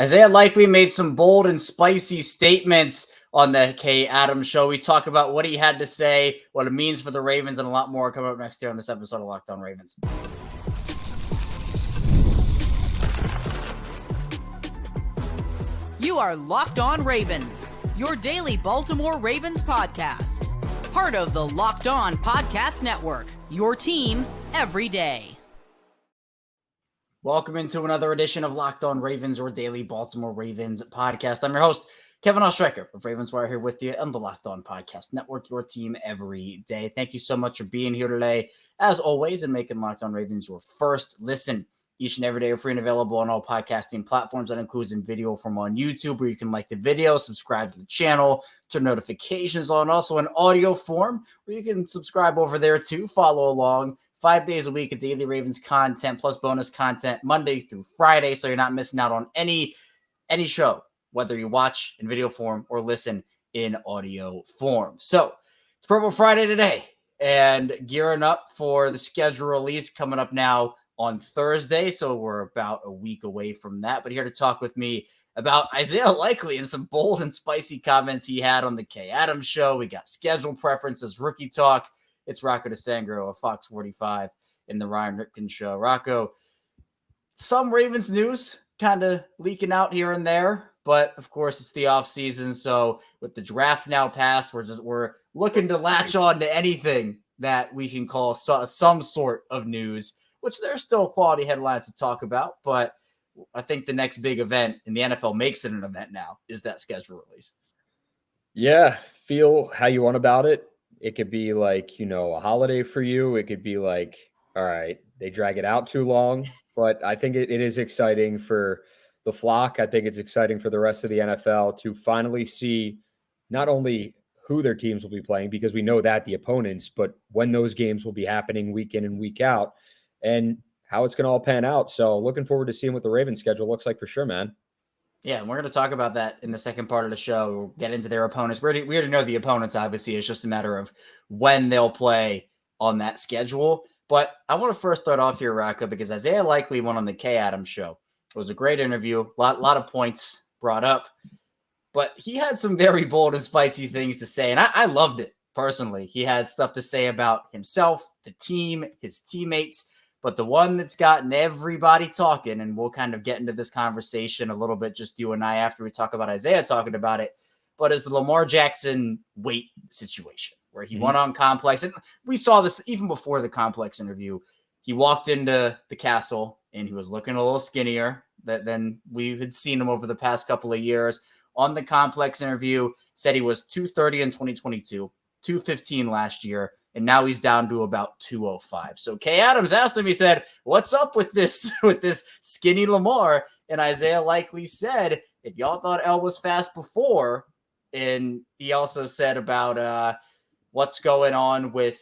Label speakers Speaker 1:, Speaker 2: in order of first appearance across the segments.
Speaker 1: Isaiah Likely made some bold and spicy statements on the Kay Adams show. We talk about what he had to say, what it means for the Ravens, and a lot more coming up next year on this episode of Locked On Ravens.
Speaker 2: You are Locked On Ravens, your daily Baltimore Ravens podcast. Part of the Locked On Podcast Network, your team every day.
Speaker 1: Welcome into another edition of Locked On Ravens, or daily Baltimore Ravens podcast. I'm your host, Kevin Ostreicher of Ravens Wire, here with you on the Locked On Podcast Network, your team every day. Thank you so much for being here today, as always, and making Locked On Ravens your first listen each and every day. We're free and available on all podcasting platforms. That includes in video form on YouTube, where you can like the video, subscribe to the channel, turn notifications on. Also in audio form, where you can subscribe over there too, follow along. 5 days a week of daily Ravens content plus bonus content Monday through Friday, so you're not missing out on any show, whether you watch in video form or listen in audio form. So it's Pro Bowl Friday today, and gearing up for the schedule release coming up now on Thursday. So we're about a week away from that. But here to talk with me about Isaiah Likely and some bold and spicy comments he had on the Kay Adams show. We got schedule preferences, rookie talk. It's Rocco DiSangro of Fox 45 in the Ryan Ripken show. Rocco, some Ravens news kind of leaking out here and there, but of course it's the offseason. So with the draft now passed, we're looking to latch on to anything that we can call some sort of news, which there's still quality headlines to talk about. But I think the next big event, and the NFL makes it an event now, is that schedule release.
Speaker 3: Yeah, feel how you want about it. It could be like, a holiday for you. It could be like, all right, they drag it out too long. But I think it is exciting for the flock. I think it's exciting for the rest of the NFL to finally see not only who their teams will be playing, because we know that the opponents, but when those games will be happening week in and week out, and how it's going to all pan out. So looking forward to seeing what the Ravens schedule looks like for sure, man.
Speaker 1: Yeah, and we're going to talk about that in the second part of the show. We'll get into their opponents. We already know the opponents, obviously. It's just a matter of when they'll play on that schedule. But I want to first start off here, Rocco, because Isaiah Likely went on the Kay Adams show. It was a great interview, a lot of points brought up. But he had some very bold and spicy things to say, and I loved it, personally. He had stuff to say about himself, the team, his teammates. But the one that's gotten everybody talking, and we'll kind of get into this conversation a little bit, just you and I, after we talk about Isaiah talking about it, but is the Lamar Jackson weight situation, where he went on Complex. And we saw this even before the Complex interview. He walked into the castle, and he was looking a little skinnier than we had seen him over the past couple of years. On the Complex interview, said he was 230 in 2022, 215 last year, and now he's down to about 205. So Kay Adams asked him, he said, what's up with this skinny Lamar? And Isaiah Likely said, if y'all thought L was fast before, and he also said about what's going on with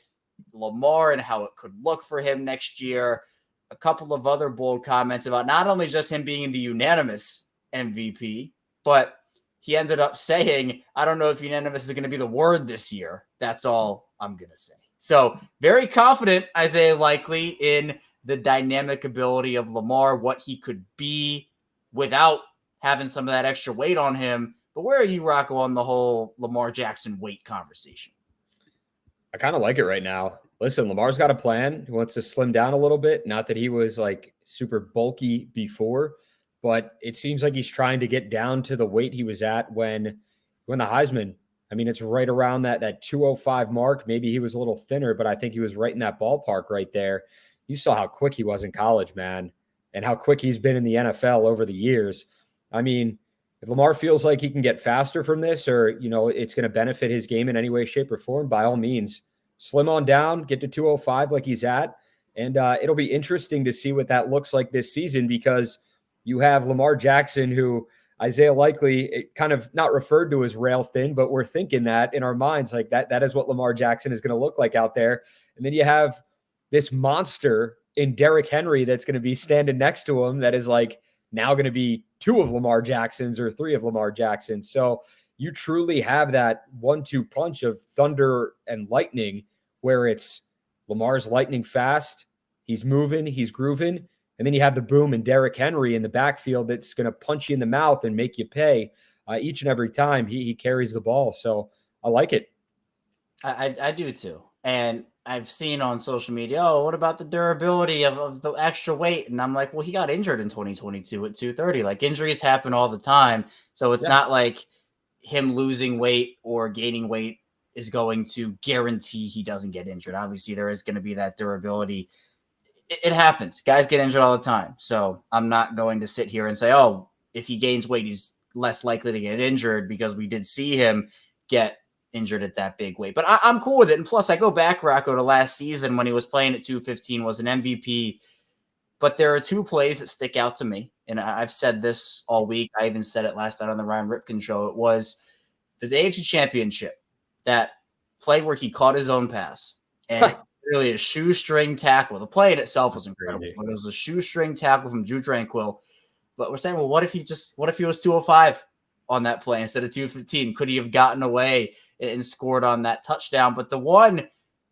Speaker 1: Lamar and how it could look for him next year. A couple of other bold comments about not only just him being the unanimous MVP, but he ended up saying, I don't know if unanimous is going to be the word this year. That's all I'm going to say. So very confident, Isaiah Likely, in the dynamic ability of Lamar, what he could be without having some of that extra weight on him. But where are you, Rocco, on the whole Lamar Jackson weight conversation?
Speaker 3: I kind of like it right now. Listen, Lamar's got a plan. He wants to slim down a little bit. Not that he was like super bulky before, but it seems like he's trying to get down to the weight he was at when the Heisman. I mean, it's right around that 205 mark. Maybe he was a little thinner, but I think he was right in that ballpark right there. You saw how quick he was in college, man, and how quick he's been in the NFL over the years. I mean, if Lamar feels like he can get faster from this, or, it's going to benefit his game in any way, shape, or form, by all means, slim on down, get to 205 like he's at. And it'll be interesting to see what that looks like this season, because you have Lamar Jackson, who Isaiah Likely kind of not referred to as rail thin, but we're thinking that in our minds, like that is what Lamar Jackson is going to look like out there. And then you have this monster in Derrick Henry that's going to be standing next to him that is like now going to be two of Lamar Jacksons or three of Lamar Jacksons. So you truly have that 1-2 punch of thunder and lightning, where it's Lamar's lightning fast, he's moving, he's grooving, And then you have the boom and Derrick Henry in the backfield that's going to punch you in the mouth and make you pay each and every time he carries the ball. So I like it.
Speaker 1: I do too. And I've seen on social media, oh, what about the durability of the extra weight? And I'm like, well, he got injured in 2022 at 230. Like, injuries happen all the time. So it's not like him losing weight or gaining weight is going to guarantee he doesn't get injured. Obviously, there is going to be that durability. It happens. Guys get injured all the time. So I'm not going to sit here and say, oh, if he gains weight, he's less likely to get injured, because we did see him get injured at that big weight. But I'm cool with it. And plus, I go back, Rocco, to last season when he was playing at 215, was an MVP. But there are two plays that stick out to me. And I've said this all week. I even said it last night on the Ryan Ripken show. It was the AFC Championship, that play where he caught his own pass. And really a shoestring tackle. The play in itself was incredible, but it was a shoestring tackle from Drew Tranquill. But we're saying, well, what if he was 205 on that play instead of 215? Could he have gotten away and scored on that touchdown? But the one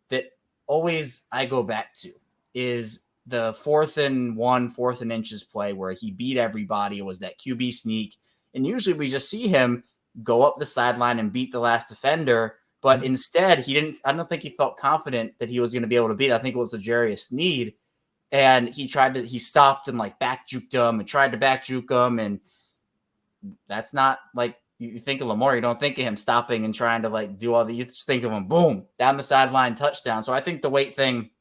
Speaker 1: that always I go back to is the 4th and inches play where he beat everybody. It was that QB sneak. And usually we just see him go up the sideline and beat the last defender. But instead, I don't think he felt confident that he was going to be able to beat. I think it was a Jarius Sneed. And he stopped and like back juked him and tried to back juke him. And that's not like, you think of Lamar, you don't think of him stopping and trying to like do all you just think of him, boom, down the sideline, touchdown. So I think the weight thing,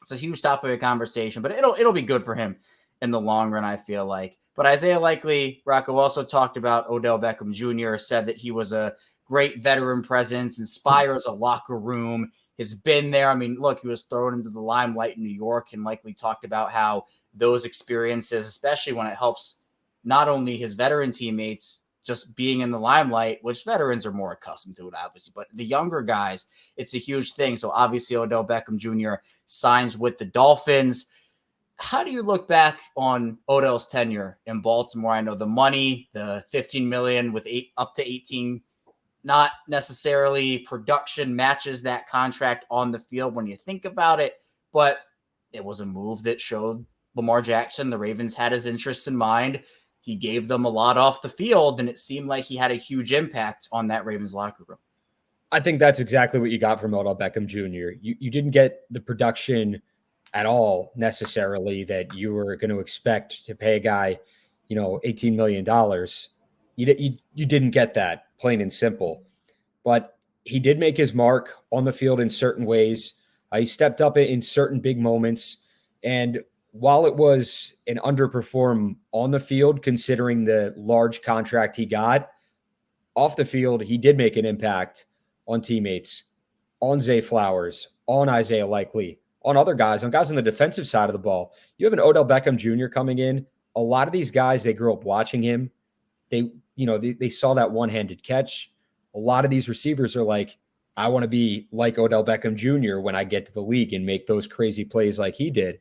Speaker 1: it's a huge topic of conversation, but it'll be good for him in the long run, I feel like. But Isaiah Likely, Rocco, also talked about Odell Beckham Jr., said that he was a great veteran presence, inspires a locker room, has been there. I mean, look, he was thrown into the limelight in New York, and Likely talked about how those experiences, especially when it helps not only his veteran teammates just being in the limelight, which veterans are more accustomed to it, obviously, but the younger guys, it's a huge thing. So obviously Odell Beckham Jr. signs with the Dolphins. How do you look back on Odell's tenure in Baltimore? I know the money, the $15 million with up to 18, not necessarily production matches that contract on the field when you think about it, but it was a move that showed Lamar Jackson, the Ravens had his interests in mind. He gave them a lot off the field, and it seemed like he had a huge impact on that Ravens locker room.
Speaker 3: I think that's exactly what you got from Odell Beckham Jr. You didn't get the production at all necessarily that you were going to expect to pay a guy, $18 million. You didn't get that, plain and simple. But he did make his mark on the field in certain ways. He stepped up in certain big moments. And while it was an underperform on the field, considering the large contract he got, off the field, he did make an impact on teammates, on Zay Flowers, on Isaiah Likely, on other guys, on guys on the defensive side of the ball. You have an Odell Beckham Jr. coming in. A lot of these guys, they grew up watching him. They saw that one-handed catch. A lot of these receivers are like, I want to be like Odell Beckham Jr. when I get to the league and make those crazy plays like he did.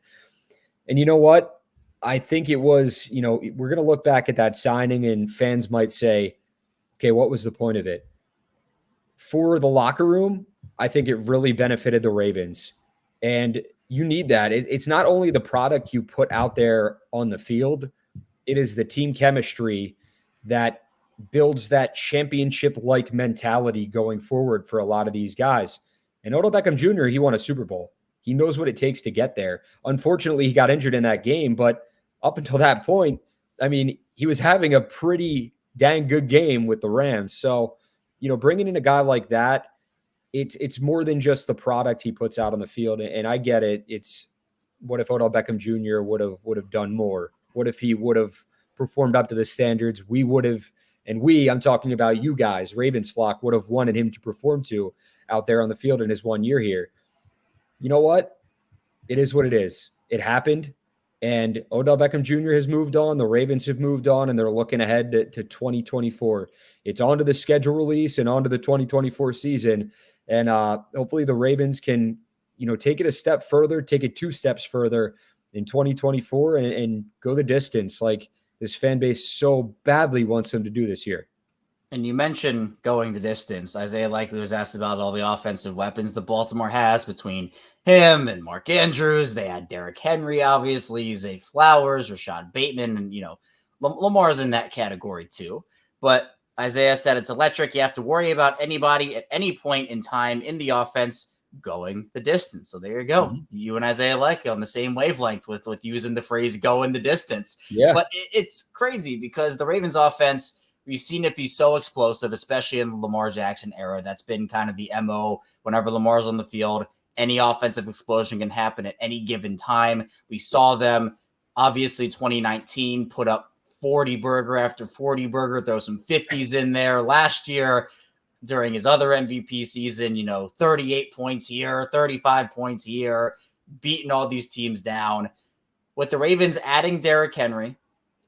Speaker 3: And you know what? I think it was, we're going to look back at that signing and fans might say, okay, what was the point of it? For the locker room, I think it really benefited the Ravens. And you need that. It's not only the product you put out there on the field, it is the team chemistry that builds that championship-like mentality going forward for a lot of these guys. And Odell Beckham Jr., he won a Super Bowl. He knows what it takes to get there. Unfortunately, he got injured in that game, but up until that point, I mean, he was having a pretty dang good game with the Rams. So, bringing in a guy like that, it's more than just the product he puts out on the field. And I get it. It's what if Odell Beckham Jr. would have done more? What if he would have performed up to the standards we would have, and I'm talking about you guys, Ravens flock, would have wanted him to perform to out there on the field in his 1 year here. You know what? It is what it is. It happened, and Odell Beckham Jr. has moved on. The Ravens have moved on, and they're looking ahead to 2024. It's on to the schedule release and on to the 2024 season, and hopefully the Ravens can, take it a step further, take it 2 steps further in 2024 and go the distance like this fan base so badly wants them to do this year.
Speaker 1: And you mentioned going the distance. Isaiah Likely was asked about all the offensive weapons that Baltimore has between him and Mark Andrews. They had Derrick Henry, obviously, Zay Flowers, Rashad Bateman, and, Lamar's in that category too. But Isaiah said it's electric. You have to worry about anybody at any point in time in the offense going the distance. So there you go. Mm-hmm. You and Isaiah Likely on the same wavelength with using the phrase going the distance.
Speaker 3: Yeah.
Speaker 1: But it's crazy because the Ravens offense, we've seen it be so explosive, especially in the Lamar Jackson era. That's been kind of the MO whenever Lamar's on the field. Any offensive explosion can happen at any given time. We saw them, obviously, 2019 put up 40 burger after 40 burger, throw some 50s in there. Last year, during his other MVP season, 38 points here, 35 points here, beating all these teams down. With the Ravens adding Derrick Henry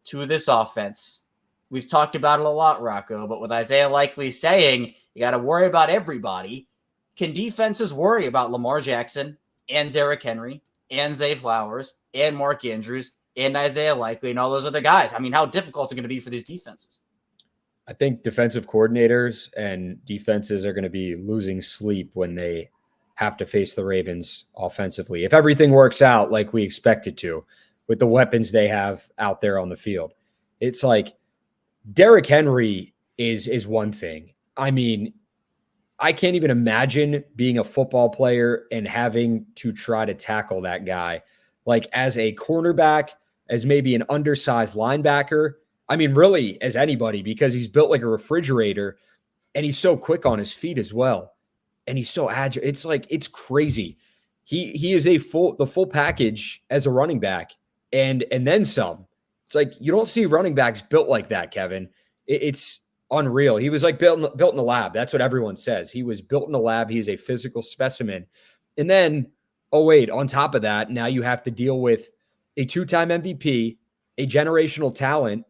Speaker 1: to this offense, we've talked about it a lot, Rocco, but with Isaiah Likely saying you got to worry about everybody, can defenses worry about Lamar Jackson and Derrick Henry and Zay Flowers and Mark Andrews and Isaiah Likely and all those other guys? I mean, how difficult is it going to be for these defenses?
Speaker 3: I think defensive coordinators and defenses are going to be losing sleep when they have to face the Ravens offensively. If everything works out like we expect it to, with the weapons they have out there on the field, it's like Derrick Henry is one thing. I mean, I can't even imagine being a football player and having to try to tackle that guy. Like as a cornerback, as maybe an undersized linebacker, I mean, really as anybody, because he's built like a refrigerator and he's so quick on his feet as well. And he's so agile. It's like, it's crazy. He is the full package as a running back and then some. It's like, you don't see running backs built like that, Kevin. It's unreal. He was like built in a lab. That's what everyone says. He was built in a lab. He's a physical specimen. And then, on top of that, now you have to deal with a 2-time MVP, a generational talent,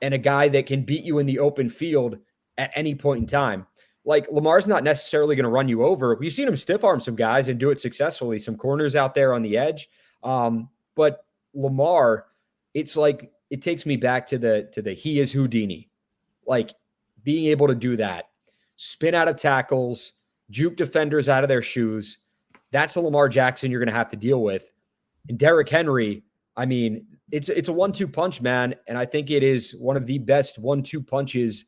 Speaker 3: and a guy that can beat you in the open field at any point in time. Like, Lamar's not necessarily going to run you over. We've seen him stiff arm some guys and do it successfully. Some corners out there on the edge. But Lamar, it's like, it takes me back to the he is Houdini. Like, being able to do that, spin out of tackles, juke defenders out of their shoes. That's a Lamar Jackson you're going to have to deal with. And Derrick Henry, I mean, it's a 1-2 punch, man. And I think it is one of the best 1-2 punches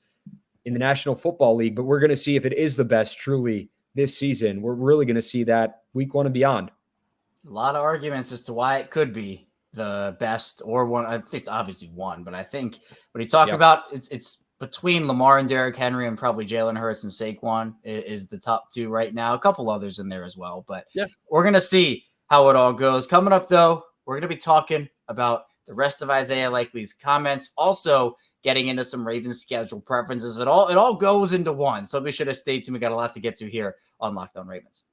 Speaker 3: in the National Football League. But we're going to see if it is the best truly this season. We're really going to see that week 1 and beyond.
Speaker 1: A lot of arguments as to why it could be the best or one. I think it's obviously one, but I think when you talk about it's between Lamar and Derrick Henry and probably Jalen Hurts and Saquon is the top 2 right now. A couple others in there as well, but we're going to see how it all goes. Coming up, though, we're going to be talking about the rest of Isaiah Likely's comments, also getting into some Ravens schedule preferences. It all goes into one, so be sure to stay tuned. We got a lot to get to here on Locked On Ravens.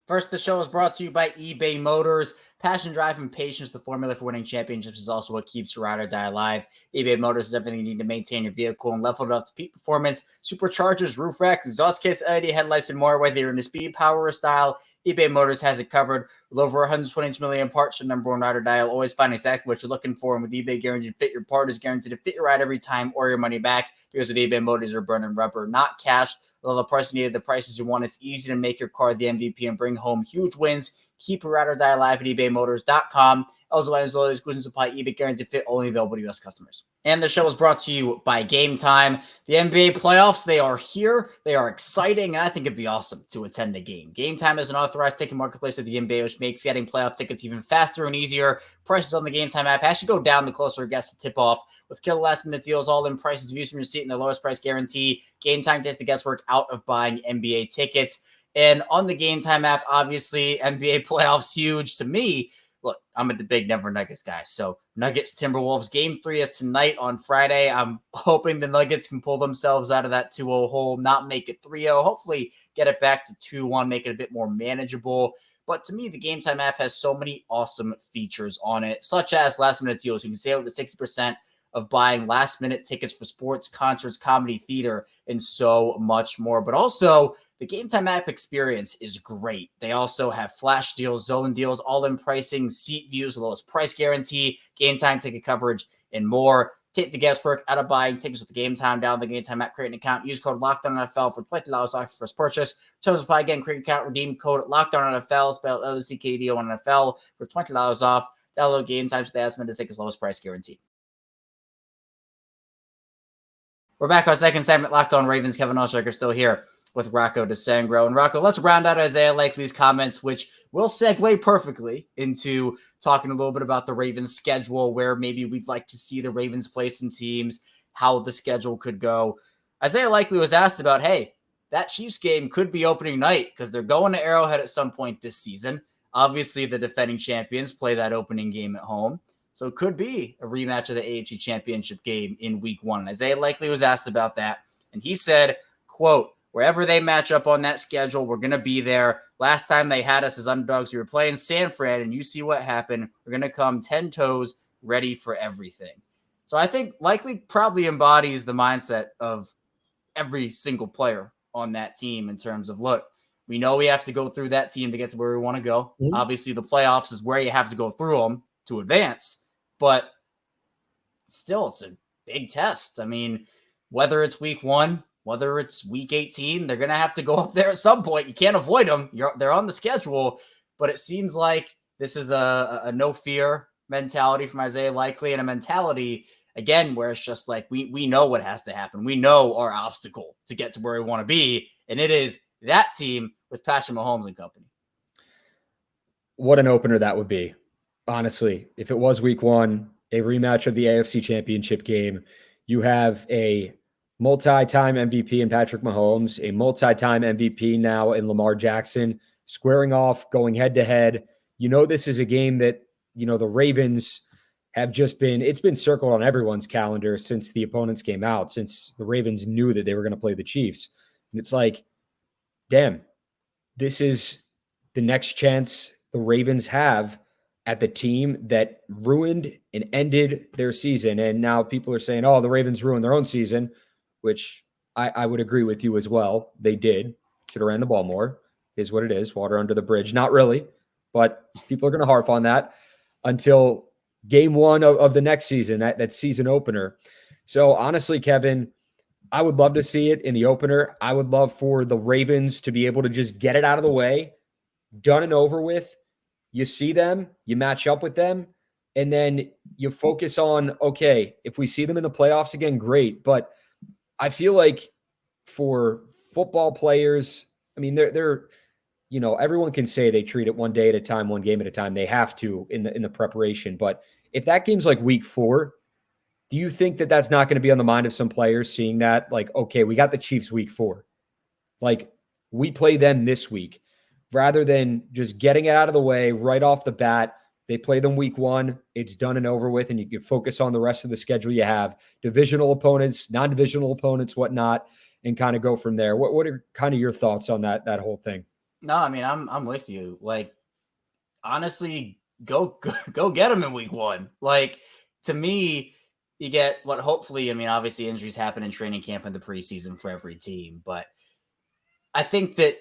Speaker 1: First, the show is brought to you by eBay Motors. Passion, drive, and patience, the formula for winning championships, is also what keeps your ride or die alive. eBay Motors is everything you need to maintain your vehicle and level it up to peak performance. Superchargers, roof racks, exhaust kits, LED headlights, and more. Whether you're into speed, power, or style, eBay Motors has it covered. With over 120 million parts, your number one ride or die, you'll always find exactly what you're looking for. And with eBay Guaranteed Fit, your part is guaranteed to fit your ride every time or your money back. Because with eBay Motors, you're burning rubber, not cash. Although the price you need, the prices you want, it's easy to make your car the MVP and bring home huge wins. Keep your ride or die alive at ebaymotors.com. Eligible items, all exclusions apply. eBay Guaranteed Fit, only available to U.S. customers. And the show is brought to you by Gametime. The NBA playoffs, they are here. They are exciting, and I think it'd be awesome to attend a game. Gametime is an authorized ticket marketplace of the NBA, which makes getting playoff tickets even faster and easier. Prices on the Gametime app actually go down the closer it gets to tip-off. With killer last-minute deals, all-in prices, views from your seat, and the lowest price guarantee, Gametime takes the guesswork out of buying NBA tickets. And on the Gametime app, obviously, NBA playoffs huge to me. Look, I'm a big Denver Nuggets guy. So Nuggets Timberwolves game 3 is tonight on Friday. I'm hoping the Nuggets can pull themselves out of that 2-0 hole, not make it 3-0. Hopefully get it back to 2-1, make it a bit more manageable. But to me, the Gametime app has so many awesome features on it, such as last-minute deals. You can save up to 60% of buying last-minute tickets for sports, concerts, comedy, theater, and so much more. But also, the Gametime app experience is great. They also have flash deals, zone deals, all-in pricing, seat views, as well as price guarantee, Gametime ticket coverage, and more. Take the guesswork out of buying tickets with the Game Time. Down the Game Time app, create an account. Use code LOCKEDONNFL for $20 off your first purchase. Terms apply again. Create an account. Redeem code LOCKEDONNFL, spelled LOCKEDON for $20 off. Download Game Time today. That's meant to take as lowest price guaranteed. We're back our second segment. Locked On Ravens. Kevin Osheriker still here with Rocco DiSangro. And Rocco, let's round out Isaiah Likely's comments, which will segue perfectly into talking a little bit about the Ravens schedule, where maybe we'd like to see the Ravens play some teams, how the schedule could go. Isaiah Likely was asked about, hey, that Chiefs game could be opening night because they're going to Arrowhead at some point this season. Obviously, the defending champions play that opening game at home. So it could be a rematch of the AFC Championship game in week 1. And Isaiah Likely was asked about that. And he said, quote, wherever they match up on that schedule, we're going to be there. Last time they had us as underdogs, we were playing San Fran, and you see what happened. We're going to come 10 toes, ready for everything. So I think Likely probably embodies the mindset of every single player on that team in terms of, look, we know we have to go through that team to get to where we want to go. Mm-hmm. Obviously, the playoffs is where you have to go through them to advance, but still, it's a big test. I mean, whether it's week 1, whether it's week 18, they're going to have to go up there at some point. You can't avoid them. They're on the schedule, but it seems like this is a no fear mentality from Isaiah Likely, and a mentality, again, where it's just like, we know what has to happen. We know our obstacle to get to where we want to be, and it is that team with Patrick Mahomes and company.
Speaker 3: What an opener that would be. Honestly, if it was week 1, a rematch of the AFC Championship game, you have a multi-time MVP in Patrick Mahomes, a multi-time MVP now in Lamar Jackson, squaring off, going head-to-head. You know, this is a game that, you know, the Ravens have just been, it's been circled on everyone's calendar since the opponents came out, since the Ravens knew that they were going to play the Chiefs. And it's like, damn, this is the next chance the Ravens have at the team that ruined and ended their season. And now people are saying, oh, the Ravens ruined their own season, which I would agree with you as well. They did. Should have ran the ball more, is what it is. Water under the bridge. Not really, but people are going to harp on that until game 1 of the next season, that season opener. So honestly, Kevin, I would love to see it in the opener. I would love for the Ravens to be able to just get it out of the way, done and over with. You see them, you match up with them, and then you focus on, okay, if we see them in the playoffs again, great. But I feel like for football players, I mean, they're you know, everyone can say they treat it one day at a time, one game at a time. They have to in the preparation. But if that game's like week 4, do you think that that's not going to be on the mind of some players seeing that? Like, okay, we got the Chiefs week 4. Like, we play them this week. Rather than just getting it out of the way right off the bat, they play them week 1. It's done and over with, and you can focus on the rest of the schedule you have. Divisional opponents, non-divisional opponents, whatnot, and kind of go from there. What are kind of your thoughts on that whole thing?
Speaker 1: No, I mean, I'm with you. Like, honestly, go get them in week 1. Like, to me, you get what hopefully, I mean, obviously injuries happen in training camp and the preseason for every team, but I think that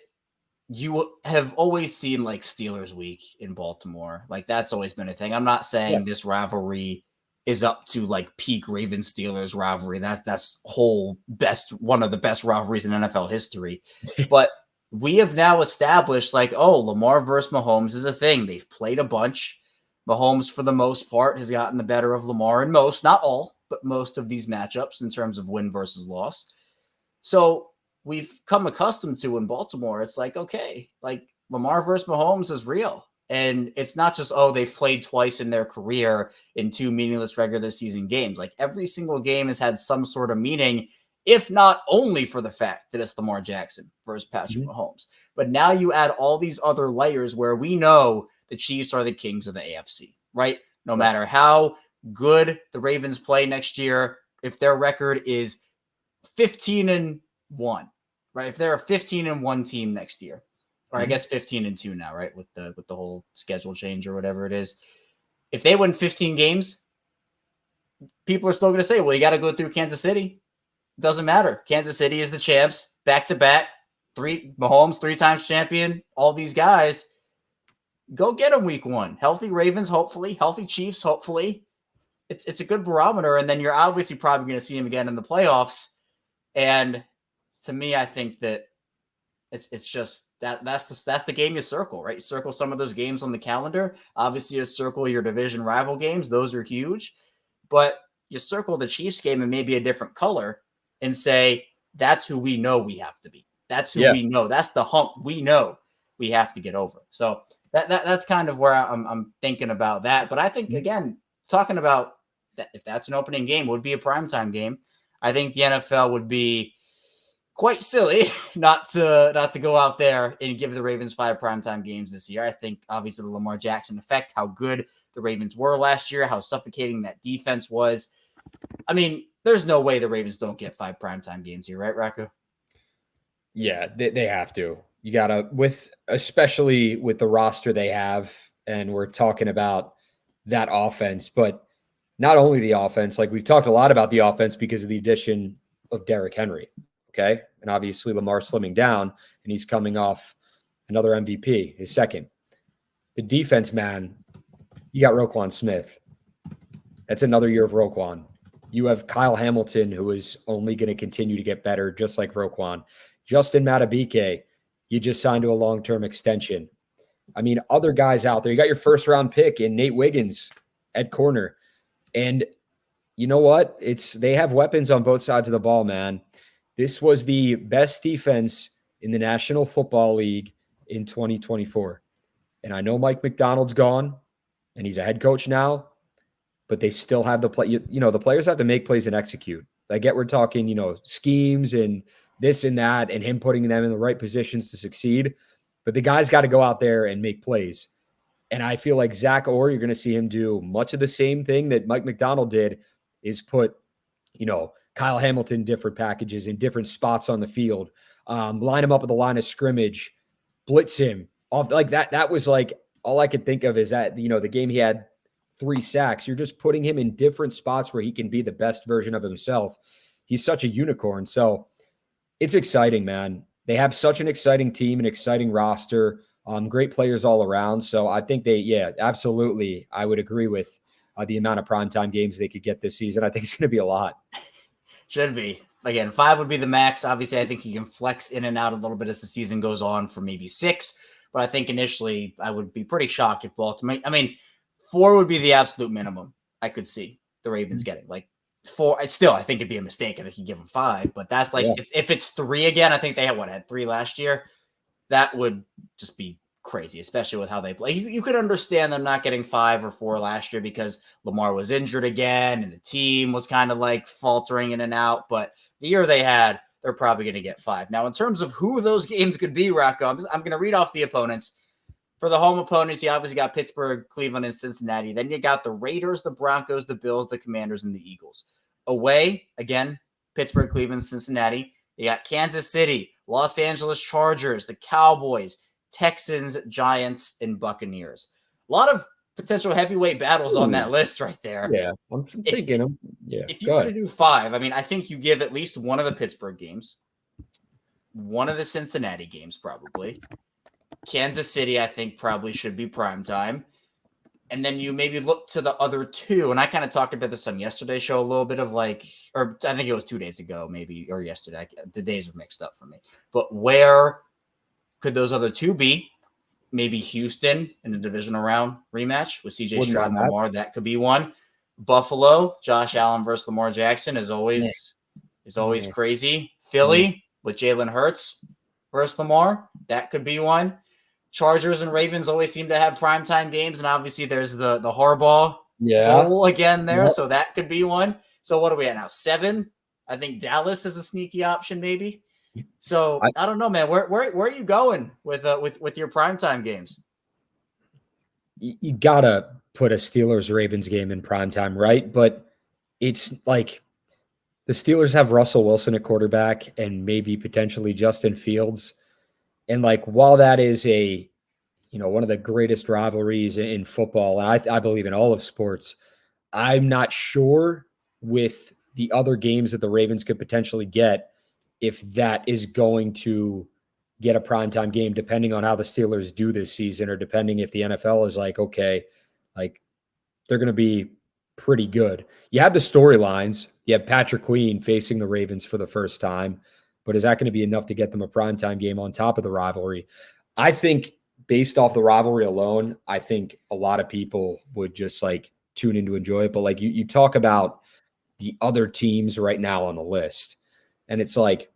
Speaker 1: you have always seen like Steelers week in Baltimore. Like, that's always been a thing. I'm not saying this rivalry is up to like peak Ravens Steelers rivalry. That's one of the best rivalries in NFL history. But we have now established like, oh, Lamar versus Mahomes is a thing. They've played a bunch. Mahomes, for the most part, has gotten the better of Lamar in most, not all, but most of these matchups in terms of win versus loss. So we've come accustomed to in Baltimore, it's like, okay, like Lamar versus Mahomes is real. And it's not just, oh, they've played twice in their career in 2 meaningless regular season games. Like, every single game has had some sort of meaning, if not only for the fact that it's Lamar Jackson versus Patrick Mahomes. But now you add all these other layers where we know the Chiefs are the kings of the AFC, right? No matter how good the Ravens play next year, if their record is 15-1, right? If they're a 15-1 team next year, or I guess 15-2 now, right? With the whole schedule change or whatever it is. If they win 15 games, people are still going to say, well, you got to go through Kansas City. It doesn't matter. Kansas City is the champs, back-to-back, Mahomes 3 times champion, all these guys. Go get them week 1. Healthy Ravens, hopefully. Healthy Chiefs, hopefully. it's a good barometer. And then you're obviously probably going to see him again in the playoffs. And to me, I think that it's just that's the game you circle, right? You circle some of those games on the calendar. Obviously, you circle your division rival games; those are huge. But you circle the Chiefs game and maybe a different color, and say that's who we know we have to be. That's who we know. That's the hump we know we have to get over. So that's kind of where I'm thinking about that. But I think again, talking about that, if that's an opening game, would be a primetime game. I think the NFL would be quite silly not to go out there and give the Ravens 5 primetime games this year. I think obviously the Lamar Jackson effect, how good the Ravens were last year, how suffocating that defense was. I mean, there's no way the Ravens don't get 5 primetime games here, right, Rocco?
Speaker 3: Yeah, they have to. You gotta, especially with the roster they have, and we're talking about that offense, but not only the offense, like we've talked a lot about the offense because of the addition of Derrick Henry. Okay. And obviously Lamar slimming down, and he's coming off another MVP, his second. The defense, man, you got Roquan Smith. That's another year of Roquan. You have Kyle Hamilton, who is only going to continue to get better, just like Roquan. Justin Matabike, you just signed to a long-term extension. I mean, other guys out there. You got your first-round pick in Nate Wiggins at corner. And you know what? They have weapons on both sides of the ball, man. This was the best defense in the National Football League in 2024. And I know Mike McDonald's gone, and he's a head coach now, but they still have the play. The players have to make plays and execute. I get we're talking, schemes and this and that, and him putting them in the right positions to succeed. But the guy's got to go out there and make plays. And I feel like Zach Orr, you're going to see him do much of the same thing that Mike McDonald did, is put, Kyle Hamilton, different packages in different spots on the field, line him up at the line of scrimmage, blitz him off like that. That was like, all I could think of is that, the game he had 3 sacks. You're just putting him in different spots where he can be the best version of himself. He's such a unicorn. So it's exciting, man. They have such an exciting team, an exciting roster, great players all around. So I think absolutely. I would agree with the amount of primetime games they could get this season. I think it's going to be a lot.
Speaker 1: Should be. Again, 5 would be the max. Obviously, I think you can flex in and out a little bit as the season goes on for maybe 6. But I think initially I would be pretty shocked if Baltimore, 4 would be the absolute minimum I could see the Ravens getting. Like 4, still, I think it'd be a mistake if you give them 5. But that's like, if it's 3 again, I think they had 3 last year. That would just be crazy, especially with how they play. You could understand them not getting 5 or 4 last year because Lamar was injured again and the team was kind of like faltering in and out. But the year they had, they're probably going to get 5. Now, in terms of who those games could be, Rocco, I'm going to read off the opponents. For the home opponents, you obviously got Pittsburgh, Cleveland, and Cincinnati. Then you got the Raiders, the Broncos, the Bills, the Commanders, and the Eagles. Away, again, Pittsburgh, Cleveland, Cincinnati. You got Kansas City, Los Angeles Chargers, the Cowboys, Texans, Giants, and Buccaneers. A lot of potential heavyweight battles on that list right there.
Speaker 3: Yeah, I'm thinking.
Speaker 1: If you were to do 5, I think you give at least one of the Pittsburgh games, one of the Cincinnati games probably. Kansas City, I think, probably should be primetime. And then you maybe look to the other 2. And I kind of talked about this on yesterday's show a little bit of or I think it was 2 days ago, maybe, or yesterday. The days are mixed up for me. But where could those other 2 be? Maybe Houston in the divisional round rematch with CJ Stroud and Lamar. That could be one. Buffalo, Josh Allen versus Lamar Jackson is always crazy. Philly with Jalen Hurts versus Lamar. That could be one. Chargers and Ravens always seem to have primetime games, and obviously there's the Harbaugh bowl again there, so that could be one. So what are we at now? 7? I think Dallas is a sneaky option, maybe. So I don't know, man. Where are you going with your primetime games?
Speaker 3: You gotta put a Steelers-Ravens game in primetime, right? But it's like the Steelers have Russell Wilson at quarterback and maybe potentially Justin Fields. And like, while that is one of the greatest rivalries in football, and I believe in all of sports, I'm not sure with the other games that the Ravens could potentially get if that is going to get a primetime game, depending on how the Steelers do this season, or depending if the NFL is like, okay, like they're going to be pretty good. You have the storylines. You have Patrick Queen facing the Ravens for the first time, but is that going to be enough to get them a primetime game on top of the rivalry? I think based off the rivalry alone, I think a lot of people would just like tune in to enjoy it. But like you talk about the other teams right now on the list, and it's like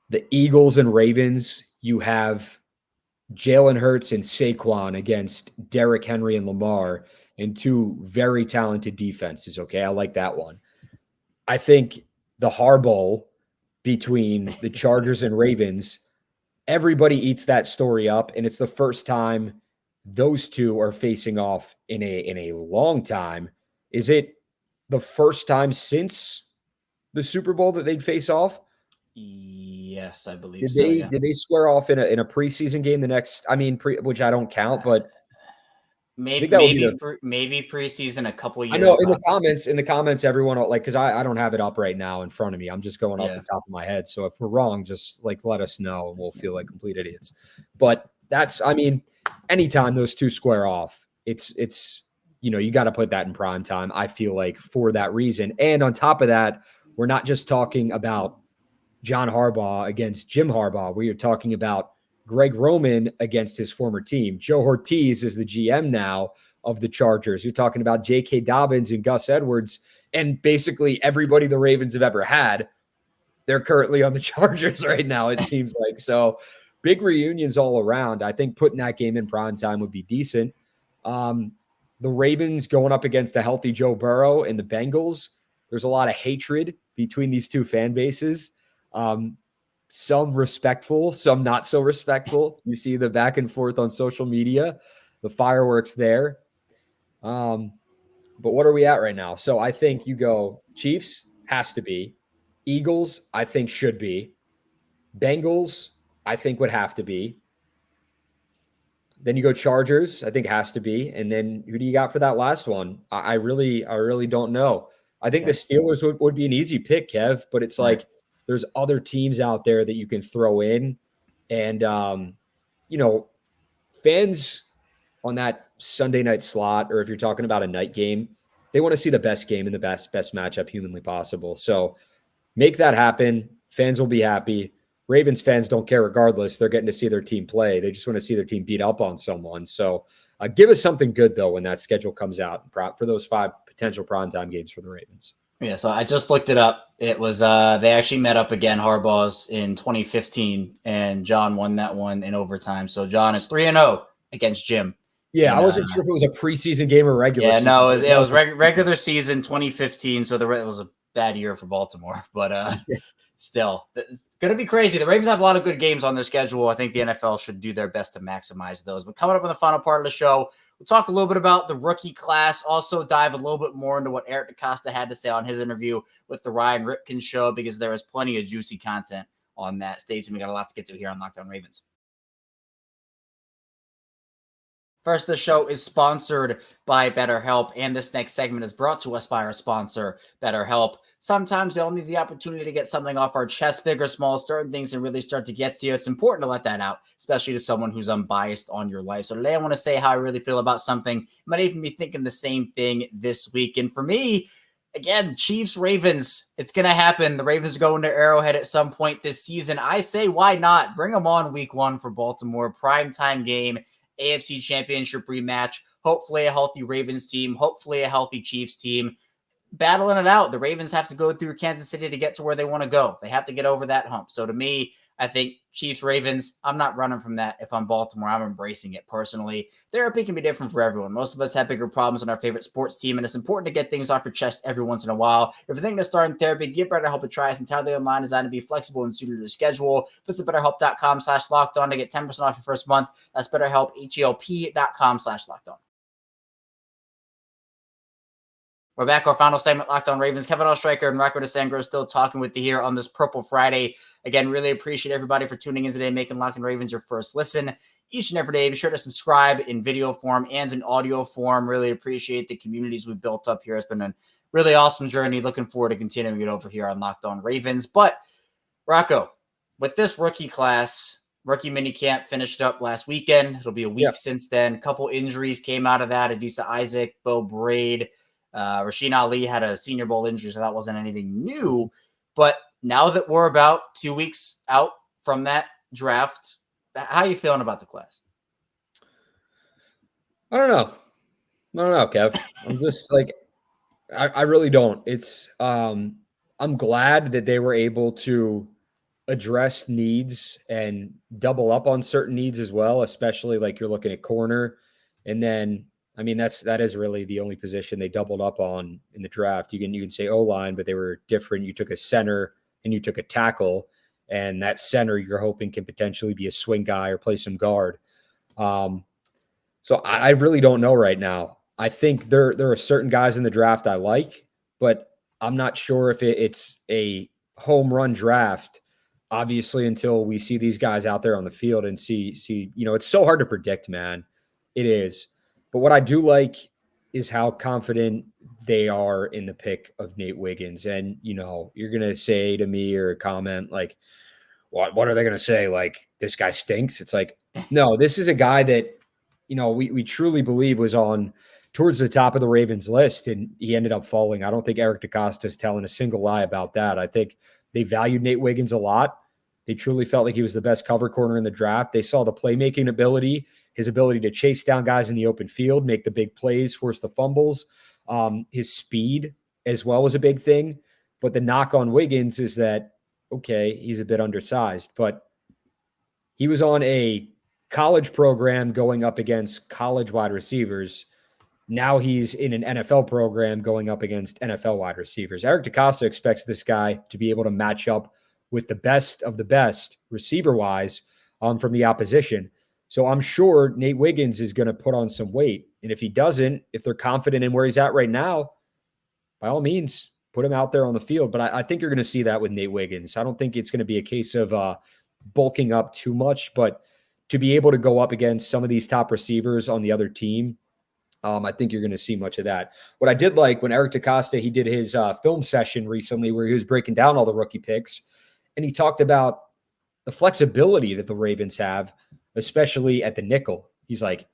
Speaker 3: the Eagles and Ravens, you have Jalen Hurts and Saquon against Derrick Henry and Lamar and two very talented defenses. Okay. I like that one. I think the Harbaugh between the Chargers and Ravens, everybody eats that story up. And it's the first time those two are facing off in a long time. Is it the first time since the Super Bowl that they'd face off?
Speaker 1: Yes, I believe
Speaker 3: Did
Speaker 1: so.
Speaker 3: they
Speaker 1: Yeah.
Speaker 3: did they square off in a preseason game the next? I mean, which I don't count, but
Speaker 1: Maybe maybe preseason a couple years.
Speaker 3: I know in the comments, everyone like because I don't have it up right now in front of me. I'm just going off the top of my head. So if we're wrong, just like let us know and we'll feel like complete idiots. But that's anytime those two square off, it's you got to put that in prime time. I feel like for that reason, and on top of that, we're not just talking about John Harbaugh against Jim Harbaugh. We are talking about Greg Roman against his former team. Joe Ortiz is the GM now of the Chargers. You're talking about J.K. Dobbins and Gus Edwards and basically everybody the Ravens have ever had. They're currently on the Chargers right now, it seems like. So big reunions all around. I think putting that game in prime time would be decent. The Ravens going up against a healthy Joe Burrow and the Bengals. There's a lot of hatred between these two fan bases. Some respectful, some not so respectful. You see the back and forth on social media, the fireworks there. But what are we at right now? So I think you go Chiefs, has to be. Eagles, I think should be. Bengals, I think would have to be. Then you go Chargers, I think has to be. And then who do you got for that last one? I really don't know. I think the Steelers would be an easy pick, Kev, but it's like there's other teams out there that you can throw in. And, fans on that Sunday night slot, or if you're talking about a night game, they want to see the best game and the best matchup humanly possible. So make that happen. Fans will be happy. Ravens fans don't care regardless. They're getting to see their team play. They just want to see their team beat up on someone. So give us something good, though, when that schedule comes out for those 5 potential primetime games for the Ravens.
Speaker 1: Yeah, so I just looked it up. It was they actually met up again, Harbaugh's, in 2015, and John won that one in overtime. So John is 3-0 against Jim.
Speaker 3: Yeah, I wasn't sure if it was a preseason game or regular season.
Speaker 1: No, it was regular season 2015, so it was a bad year for Baltimore. But still, it's going to be crazy. The Ravens have a lot of good games on their schedule. I think the NFL should do their best to maximize those. But coming up in the final part of the show, we'll talk a little bit about the rookie class, also dive a little bit more into what Eric DeCosta had to say on his interview with the Ryan Ripken show, because there is plenty of juicy content on that stage, and we got a lot to get to here on Locked On Ravens. First, the show is sponsored by BetterHelp, and this next segment is brought to us by our sponsor, BetterHelp. Sometimes we all need the opportunity to get something off our chest, big or small. Certain things can really start to get to you. It's important to let that out, especially to someone who's unbiased on your life. So today I want to say how I really feel about something. I might even be thinking the same thing this week. And for me, again, Chiefs, Ravens, it's going to happen. The Ravens go into Arrowhead at some point this season. I say, why not? Bring them on week 1 for Baltimore. Primetime game, AFC Championship rematch. Hopefully a healthy Ravens team. Hopefully a healthy Chiefs team. Battling it out. The Ravens have to go through Kansas City to get to where they want to go. They have to get over that hump. So to me, I think Chiefs, Ravens, I'm not running from that. If I'm Baltimore, I'm embracing it personally. Therapy can be different for everyone. Most of us have bigger problems on our favorite sports team, and it's important to get things off your chest every once in a while. If you're thinking of starting therapy, give BetterHelp a try. It's entirely online, designed to be flexible and suited to your schedule. Visit BetterHelp.com/lockedon to get 10% off your first month. That's BetterHelp, HELP.com/lockedon. We're back. Our final segment, Locked On Ravens. Kevin Oestreicher and Rocco DiSangro still talking with you here on this Purple Friday. Again, really appreciate everybody for tuning in today, making Locked On Ravens your first listen each and every day. Be sure to subscribe in video form and in audio form. Really appreciate the communities we've built up here. It's been a really awesome journey. Looking forward to continuing it over here on Locked On Ravens. But, Rocco, with this rookie class, rookie minicamp finished up last weekend. It'll be a week since then. A couple injuries came out of that. Adisa Isaac, Bo Braid, Rasheen Ali had a Senior Bowl injury, so that wasn't anything new. But now that we're about 2 weeks out from that draft, how are you feeling about the class?
Speaker 3: I don't know, Kev. I'm just like, I really don't. It's I'm glad that they were able to address needs and double up on certain needs as well, especially like you're looking at corner. And then I mean that is really the only position they doubled up on in the draft. You can say O-line, but they were different. You took a center and you took a tackle, and that center you're hoping can potentially be a swing guy or play some guard. So I really don't know right now. I think there are certain guys in the draft I like, but I'm not sure if it's a home run draft, obviously, until we see these guys out there on the field and see, it's so hard to predict, man. It is. But what I do like is how confident they are in the pick of Nate Wiggins. And, you're going to say to me or comment like, what are they going to say? Like, this guy stinks. It's like, no, this is a guy that, we truly believe was on towards the top of the Ravens list, and he ended up falling. I don't think Eric DeCosta is telling a single lie about that. I think they valued Nate Wiggins a lot. They truly felt like he was the best cover corner in the draft. They saw the playmaking ability, his ability to chase down guys in the open field, make the big plays, force the fumbles. His speed as well was a big thing. But the knock on Wiggins is that, okay, he's a bit undersized, but he was on a college program going up against college wide receivers. Now he's in an NFL program going up against NFL wide receivers. Eric DeCosta expects this guy to be able to match up with the best of the best receiver-wise from the opposition. So I'm sure Nate Wiggins is going to put on some weight. And if he doesn't, if they're confident in where he's at right now, by all means, put him out there on the field. But I think you're going to see that with Nate Wiggins. I don't think it's going to be a case of bulking up too much, but to be able to go up against some of these top receivers on the other team, I think you're going to see much of that. What I did like when Eric DeCosta, he did his film session recently where he was breaking down all the rookie picks, and he talked about the flexibility that the Ravens have, especially at the nickel. He's like,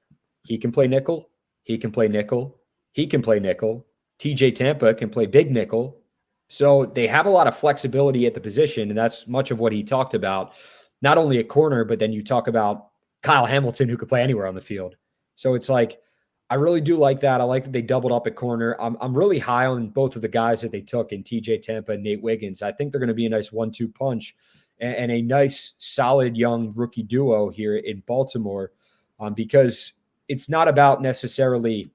Speaker 3: he can play nickel, he can play nickel, he can play nickel. TJ Tampa can play big nickel. So they have a lot of flexibility at the position, and that's much of what he talked about. Not only a corner, but then you talk about Kyle Hamilton, who could play anywhere on the field. So it's like, I really do like that. I like that they doubled up at corner. I'm really high on both of the guys that they took in TJ Tampa and Nate Wiggins. I think they're going to be a nice 1-2 punch and a nice, solid young rookie duo here in Baltimore, because it's not about necessarily,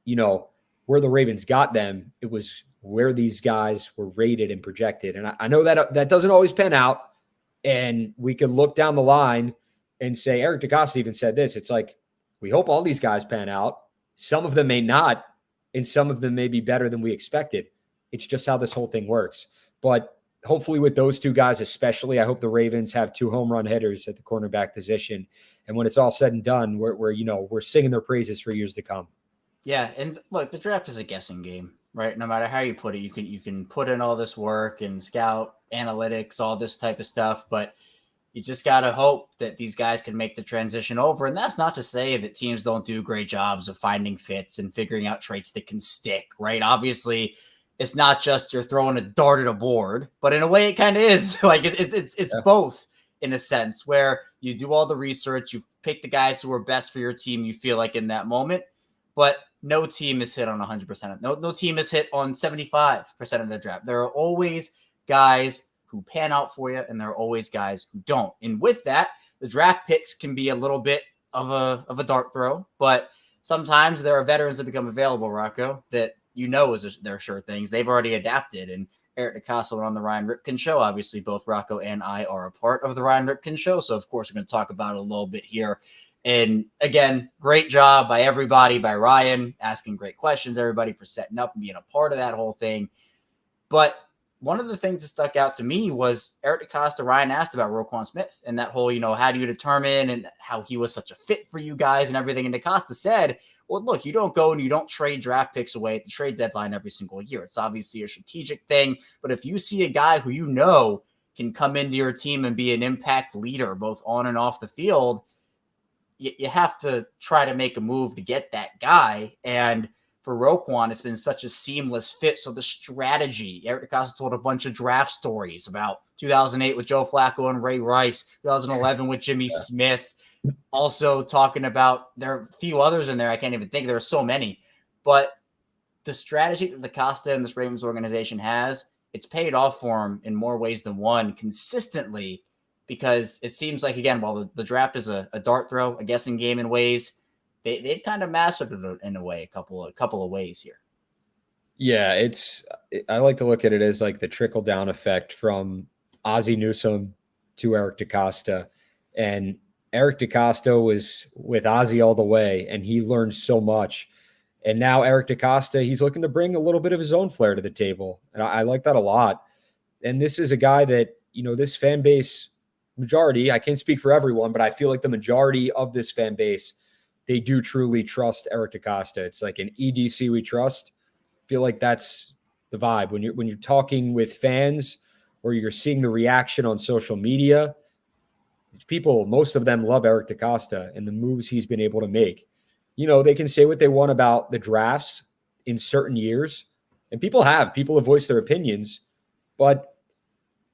Speaker 3: where the Ravens got them. It was where these guys were rated and projected. And I know that doesn't always pan out. And we can look down the line and say, Eric DeCosta even said this. It's like, we hope all these guys pan out. Some of them may not, and some of them may be better than we expected. It's just how this whole thing works. But hopefully with those two guys especially, I hope the Ravens have 2 home run hitters at the cornerback position. And when it's all said and done, we're singing their praises for years to come.
Speaker 1: Yeah, and look, the draft is a guessing game, right? No matter how you put it, you can put in all this work and scout analytics, all this type of stuff, but you just got to hope that these guys can make the transition over. And that's not to say that teams don't do great jobs of finding fits and figuring out traits that can stick, right? Obviously, it's not just you're throwing a dart at a board, but in a way it kind of is. Like it's both in a sense, where you do all the research, you pick the guys who are best for your team, you feel like in that moment, but no team is hit on 100%. No team is hit on 75% of the draft. There are always guys who pan out for you, and there are always guys who don't. And with that, the draft picks can be a little bit of a dart throw, but sometimes there are veterans that become available, Rocco, that they're sure things. They've already adapted. And Eric DeCosta on the Ryan Ripken show. Obviously, both Rocco and I are a part of the Ryan Ripken show, so of course we're going to talk about it a little bit here. And again, great job by everybody, by Ryan, asking great questions, everybody for setting up and being a part of that whole thing. But one of the things that stuck out to me was Eric DeCosta, Ryan asked about Roquan Smith and that whole, how do you determine and how he was such a fit for you guys and everything. And DeCosta said, well, look, you don't go and you don't trade draft picks away at the trade deadline every single year. It's obviously a strategic thing. But if you see a guy who can come into your team and be an impact leader, both on and off the field, you have to try to make a move to get that guy. And for Roquan, it's been such a seamless fit. So the strategy, Eric DeCosta told a bunch of draft stories about 2008 with Joe Flacco and Ray Rice, 2011 with Jimmy Smith. Also talking about, there are a few others in there. I can't even think. There are so many. But the strategy that DeCosta and this Ravens organization has, it's paid off for him in more ways than one consistently, because it seems like, again, while the draft is a dart throw, a guessing game in ways, they've kind of mastered it in a way, a couple of ways here.
Speaker 3: Yeah, I like to look at it as like the trickle down effect from Ozzie Newsome to Eric DeCosta. And Eric DeCosta was with Ozzie all the way, and he learned so much. And now Eric DeCosta, he's looking to bring a little bit of his own flair to the table. And I like that a lot. And this is a guy that, this fan base majority, I can't speak for everyone, but I feel like the majority of this fan base, they do truly trust Eric DeCosta. It's like an EDC we trust. I feel like that's the vibe. When you're talking with fans or you're seeing the reaction on social media, people, most of them love Eric DeCosta and the moves he's been able to make. They can say what they want about the drafts in certain years, and people have voiced their opinions, but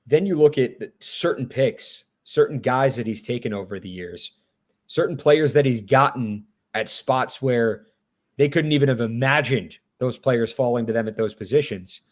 Speaker 3: then you look at certain picks, certain guys that he's taken over the years, certain players that he's gotten at spots where they couldn't even have imagined those players falling to them at those positions.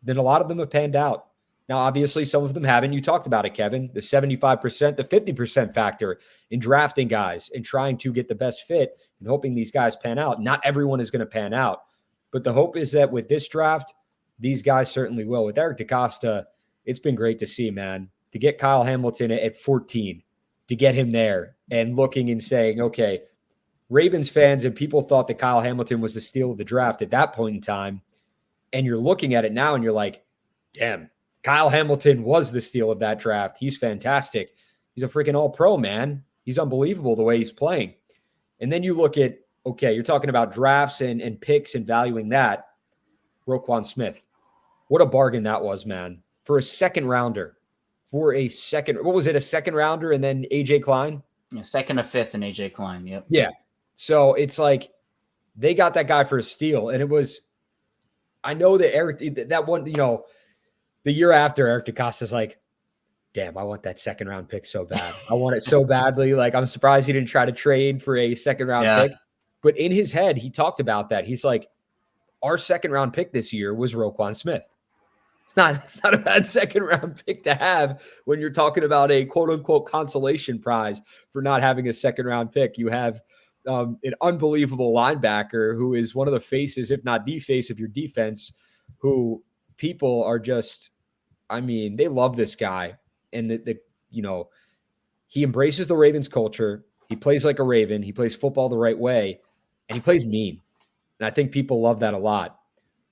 Speaker 3: Then a lot of them have panned out. Now, obviously, some of them haven't. You talked about it, Kevin, the 75%, the 50% factor in drafting guys and trying to get the best fit and hoping these guys pan out. Not everyone is going to pan out, but the hope is that with this draft, these guys certainly will. With Eric DeCosta, it's been great to see, man, to get Kyle Hamilton at 14, to get him there and looking and saying, okay, Ravens fans and people thought that Kyle Hamilton was the steal of the draft at that point in time. And you're looking at it now and you're like, damn, Kyle Hamilton was the steal of that draft. He's fantastic. He's a freaking all-pro, man. He's unbelievable the way he's playing. And then you look at, okay, you're talking about drafts and picks and valuing that. Roquan Smith. What a bargain that was, man. For a second rounder. What was it, a second rounder and then A.J. Klein?
Speaker 1: Yeah, second or fifth and A.J. Klein, yep.
Speaker 3: Yeah. So it's like they got that guy for a steal. And it was, I know that Eric, that one, the year after, Eric DeCosta's like, damn, I want that second round pick so bad. I want it so badly. Like, I'm surprised he didn't try to trade for a second round pick. But in his head, he talked about that. He's like, our second round pick this year was Roquan Smith. It's not a bad second round pick to have when you're talking about a quote unquote consolation prize for not having a second round pick. You have an unbelievable linebacker who is one of the faces, if not the face of your defense, who people are just, they love this guy. And he embraces the Ravens culture. He plays like a Raven. He plays football the right way, and he plays mean. And I think people love that a lot.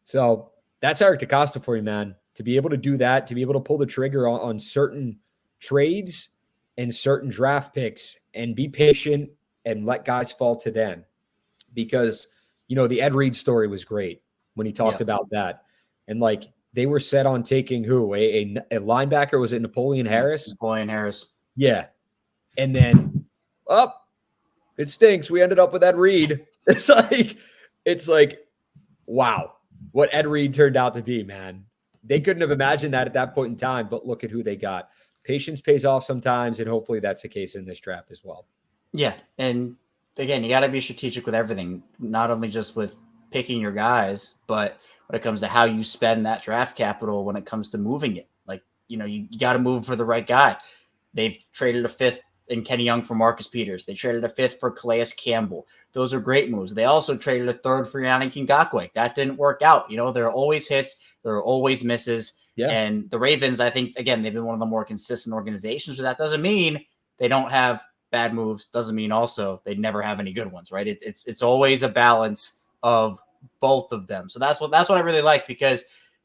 Speaker 3: So that's Eric DeCosta for you, man. To be able to do that, to be able to pull the trigger on certain trades and certain draft picks and be patient and let guys fall to them. Because, the Ed Reed story was great when he talked about that. And they were set on taking who? A linebacker? Was it Napoleon Harris?
Speaker 1: Napoleon Harris.
Speaker 3: Yeah. And then, it stinks. We ended up with Ed Reed. It's like, wow, what Ed Reed turned out to be, man. They couldn't have imagined that at that point in time, but look at who they got. Patience pays off sometimes, and hopefully that's the case in this draft as well.
Speaker 1: Yeah, and again, you got to be strategic with everything, not only just with picking your guys, but when it comes to how you spend that draft capital when it comes to moving it. You got to move for the right guy. They've traded a fifth in Kenny Young for Marcus Peters. They traded a fifth for Calais Campbell. Those are great moves. They also traded a third for Yannick Ngakoue. That didn't work out. There are always hits. There are always misses. Yeah. And the Ravens, I think, again, they've been one of the more consistent organizations, but that doesn't mean they don't have bad moves. Doesn't mean also they never have any good ones, right? It's always a balance of both of them. So that's what I really like, because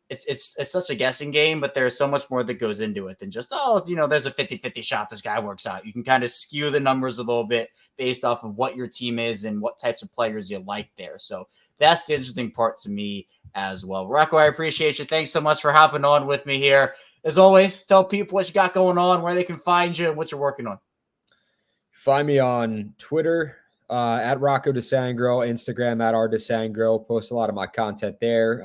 Speaker 1: it's such a guessing game, but there's so much more that goes into it than just, there's a 50-50 shot this guy works out. You can kind of skew the numbers a little bit based off of what your team is and what types of players you like there. So that's the interesting part to me as well. Rocco, I appreciate you. Thanks so much for hopping on with me here. As always, tell people what you got going on, where they can find you, and what you're working on.
Speaker 3: Find me on Twitter at Rocco DiSangro, Instagram at @DiSangro. Post a lot of my content there.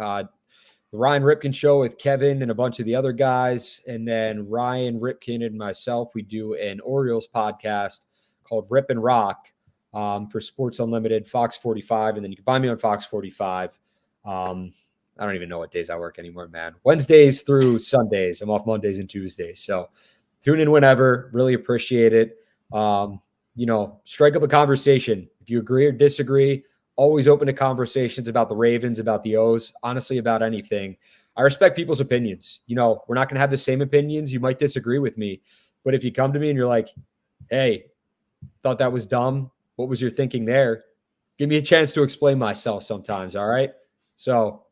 Speaker 3: The Ryan Ripken Show with Kevin and a bunch of the other guys. And then Ryan Ripken and myself, we do an Orioles podcast called Rip and Rock for Sports Unlimited, Fox 45. And then you can find me on Fox 45. I don't even know what days I work anymore, man. Wednesdays through Sundays. I'm off Mondays and Tuesdays. So tune in whenever. Really appreciate it. Strike up a conversation. If you agree or disagree, always open to conversations about the Ravens, about the O's, honestly, about anything. I respect people's opinions. We're not going to have the same opinions. You might disagree with me. But if you come to me and you're like, hey, thought that was dumb. What was your thinking there? Give me a chance to explain myself sometimes, all right? So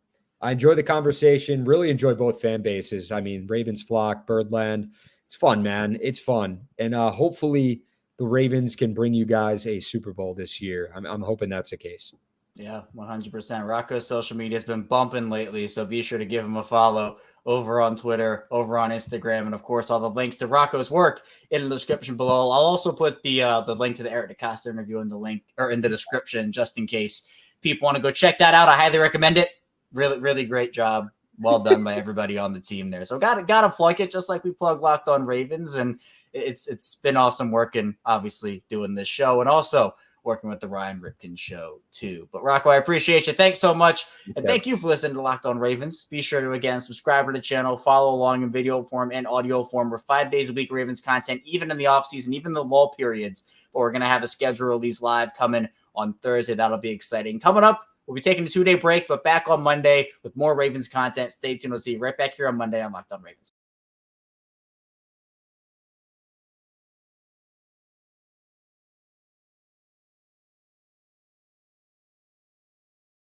Speaker 3: I enjoy the conversation, really enjoy both fan bases. I mean, Ravens flock, Birdland. It's fun, man. It's fun. And hopefully the Ravens can bring you guys a Super Bowl this year. I'm hoping that's the case.
Speaker 1: Yeah, 100%. Rocco's social media has been bumping lately, so be sure to give him a follow over on Twitter, over on Instagram, and of course, all the links to Rocco's work in the description below. I'll also put the link to the Eric DeCosta interview in the description, just in case people want to go check that out. I highly recommend it. Really, really great job. Well done by everybody on the team there. So gotta plug it, just like we plug Locked On Ravens, and it's been awesome working, obviously, doing this show, and also working with the Ryan Ripken Show too. But Rocco, I appreciate you. Thanks so much. And thank you for listening to Locked On Ravens. Be sure to, again, subscribe to the channel, follow along in video form and audio form. We're 5 days a week Ravens content, even in the offseason, even the lull periods. But we're going to have a schedule release live coming on Thursday. That'll be exciting. Coming up, we'll be taking a 2-day break, but back on Monday with more Ravens content. Stay tuned. We'll see you right back here on Monday on Locked On Ravens.